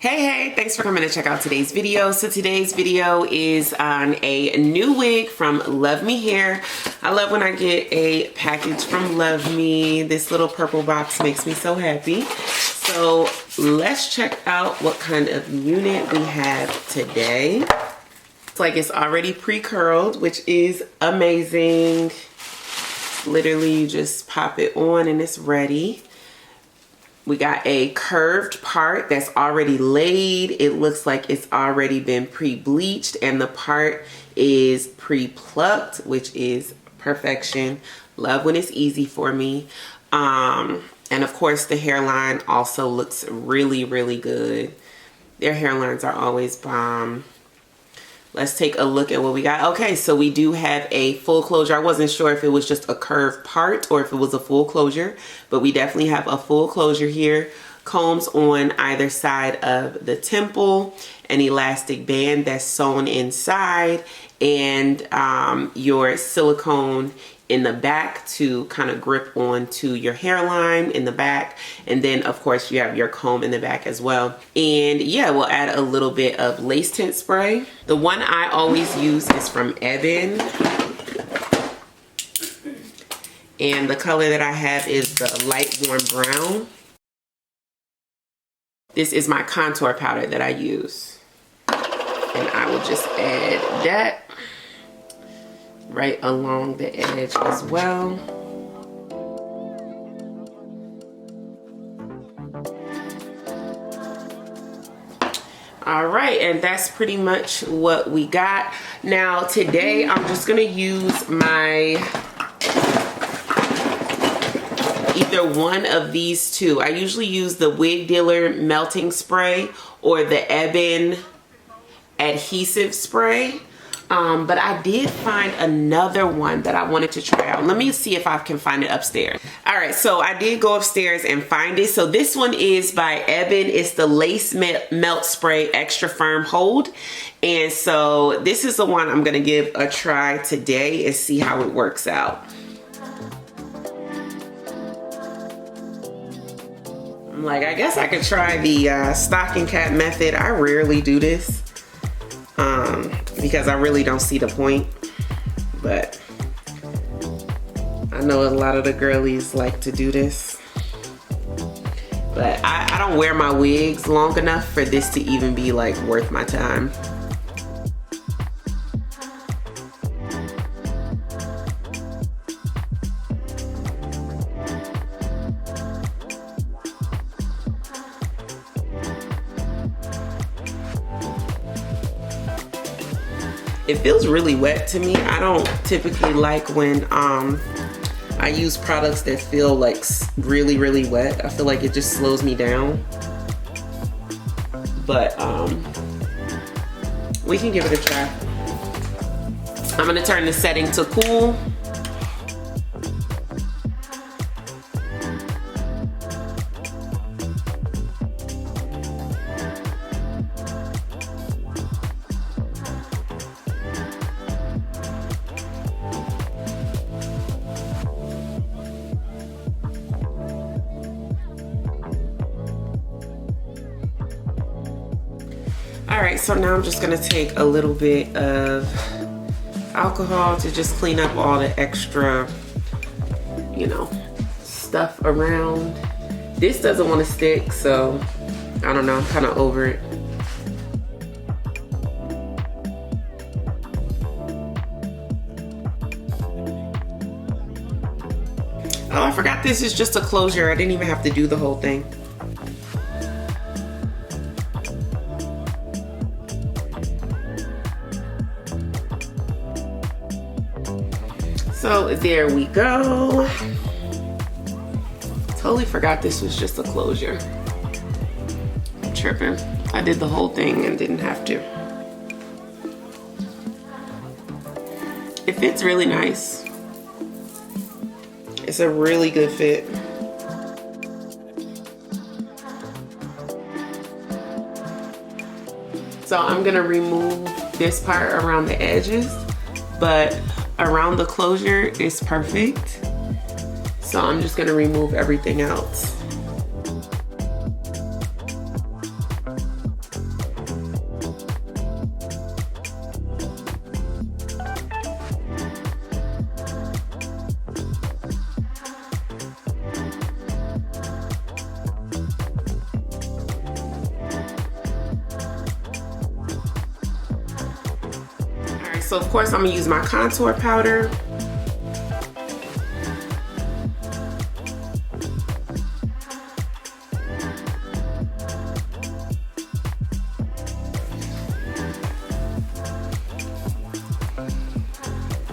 Hey, thanks for coming to check out today's video. So today's video is on a new wig from LuvMe Hair. I love when I get a package from LuvMe. This little purple box makes me so happy. So let's check out what kind of unit we have today. It's like it's already pre-curled, which is amazing. Literally, you just pop it on and it's ready. We got a curved part that's already laid. It looks like it's already been pre-bleached, and the part is pre-plucked, which is perfection. Love when it's easy for me. And of course the hairline also looks really, really good. Their hairlines are always bomb. Let's take a look at what we got. Okay, so we do have a full closure. I wasn't sure if it was just a curved part or if it was a full closure, but we definitely have a full closure here. Combs on either side of the temple, an elastic band that's sewn inside, and your silicone in the back to kind of grip onto your hairline in the back. And then of course you have your comb in the back as well. And yeah, we'll add a little bit of lace tint spray. The one I always use is from Ebin. And the color that I have is the light warm brown. This is my contour powder that I use. And I will just add that right along the edge as well. All right, and that's pretty much what we got. Now today I'm just gonna use my either one of these two. I usually use the Wig Dealer melting spray or the Ebin adhesive spray. But I did find another one that I wanted to try out. Let me see if I can find it upstairs. All right, so I did go upstairs and find it. So this one is by Ebin. It's the Lace Melt Spray Extra Firm Hold. And so this is the one I'm gonna give a try today and see how it works out. I'm like, I guess I could try the stocking cap method. I rarely do this. Because I really don't see the point, but I know a lot of the girlies like to do this, but I don't wear my wigs long enough for this to even be like worth my time. It feels really wet to me. I don't typically like when I use products that feel like really, really wet. I feel like it just slows me down. But we can give it a try. I'm gonna turn the setting to cool. Alright, so now I'm just going to take a little bit of alcohol to just clean up all the extra, you know, stuff around. This doesn't want to stick, so I don't know, I'm kind of over it. Oh, I forgot this is just a closure. I didn't even have to do the whole thing. So there we go. Totally forgot this was just a closure. I'm tripping. I did the whole thing and didn't have to. It fits really nice. It's a really good fit. So I'm gonna remove this part around the edges, but around the closure is perfect. So I'm just gonna remove everything else. right, so of course I'm gonna use my contour powder.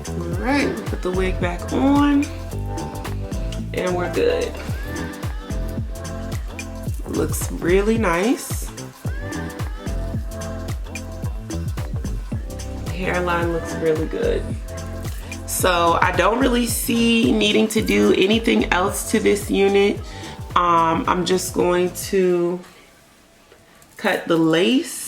All right, put the wig back on and we're good. Looks really nice. Hairline looks really good. So I don't really see needing to do anything else to this unit. I'm just going to cut the lace.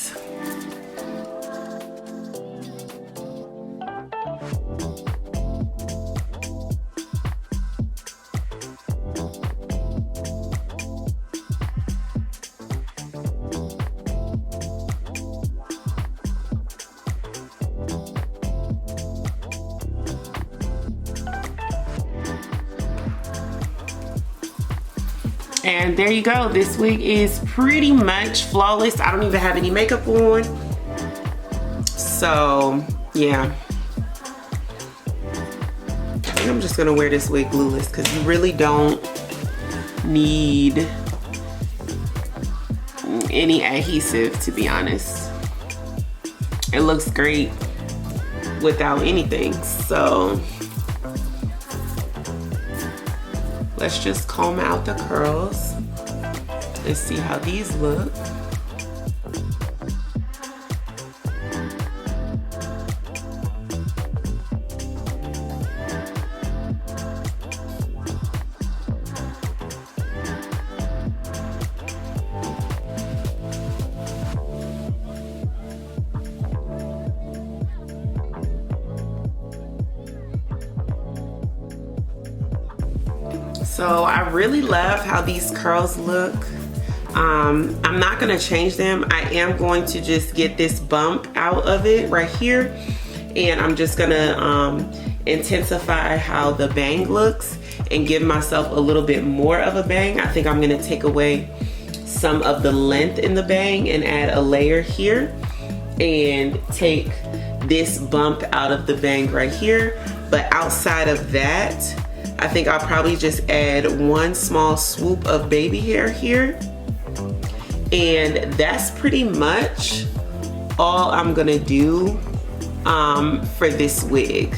And there you go. This wig is pretty much flawless. I don't even have any makeup on. So, yeah. I think I'm just gonna wear this wig glueless because you really don't need any adhesive, to be honest. It looks great without anything. So, let's just comb out the curls. Let's see how these look. So I really love how these curls look. I'm not gonna change them. I am going to just get this bump out of it right here. And I'm just gonna intensify how the bang looks and give myself a little bit more of a bang. I think I'm gonna take away some of the length in the bang and add a layer here and take this bump out of the bang right here. But outside of that, I think I'll probably just add one small swoop of baby hair here. And that's pretty much all I'm gonna do for this wig.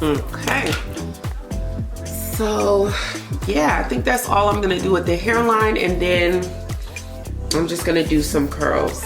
Okay, so yeah, I think that's all I'm gonna do with the hairline, and then I'm just gonna do some curls.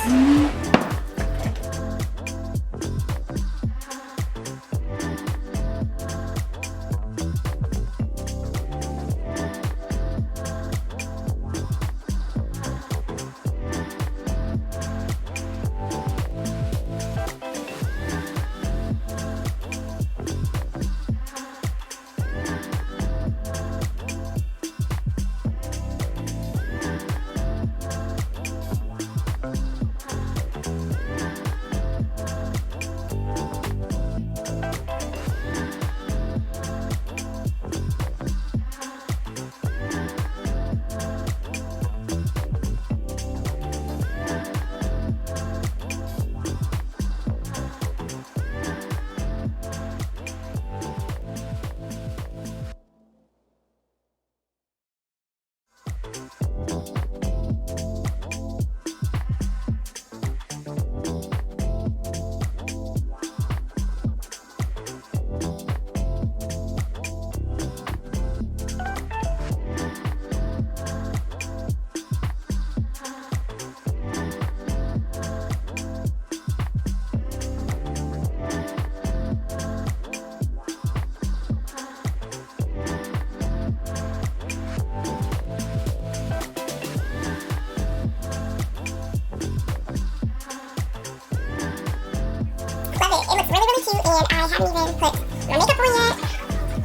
And I haven't even put my makeup on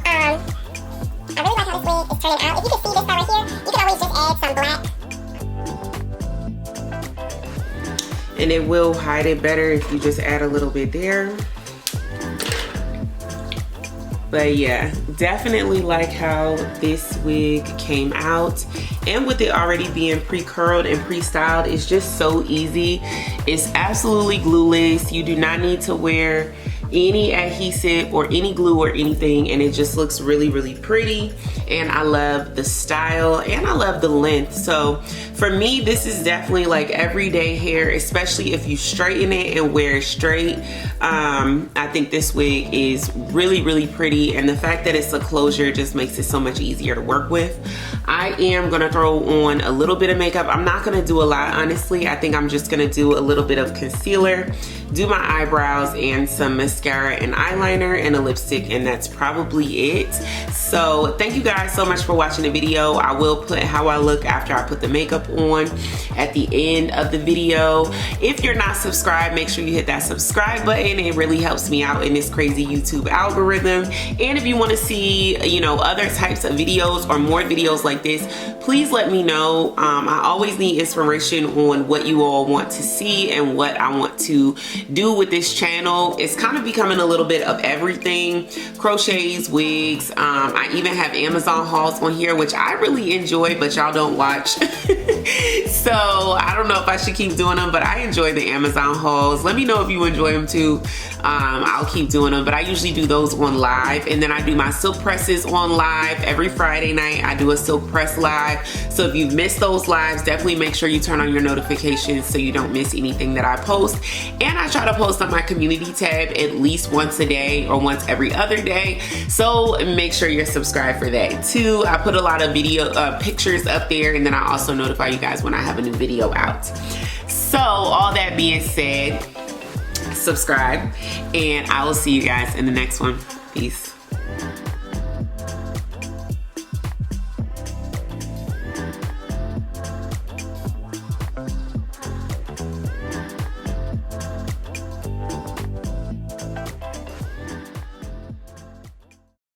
yet. and it will hide it better if you just add a little bit there. But yeah, definitely like how this wig came out. And with it already being pre-curled and pre-styled, it's just so easy. It's absolutely glueless. You do not need to wear any adhesive or any glue or anything, and it just looks really, really pretty. And I love the style and I love the length. So for me, this is definitely like everyday hair, especially if you straighten it and wear it straight. I think this wig is really, really pretty, and the fact that it's a closure just makes it so much easier to work with. I am gonna throw on a little bit of makeup. I'm not gonna do a lot, honestly. I think I'm just gonna do a little bit of concealer, do my eyebrows and some mascara and eyeliner and a lipstick, and that's probably it. So thank you guys so much for watching the video. I will put how I look after I put the makeup on at the end of the video. If you're not subscribed, make sure you hit that subscribe button. It really helps me out in this crazy YouTube algorithm. And if you want to see, you know, other types of videos or more videos like this, please let me know. I always need inspiration on what you all want to see and what I want to do with this channel. It's kind of becoming a little bit of everything: crochets, wigs. I even have Amazon hauls on here, which I really enjoy, but y'all don't watch. So I don't know if I should keep doing them, but I enjoy the Amazon hauls. Let me know if you enjoy them too. I'll keep doing them, but I usually do those on live, and then I do my silk presses on live every Friday night. I do a silk press live. So if you've missed those lives, definitely make sure you turn on your notifications so you don't miss anything that I post. And I try to post on my community tab at least once a day or once every other day. So make sure you're subscribed for that too. I put a lot of video pictures up there, and then I also notify you guys when I have a new video out. So all that being said, subscribe, and I will see you guys in the next one. Peace.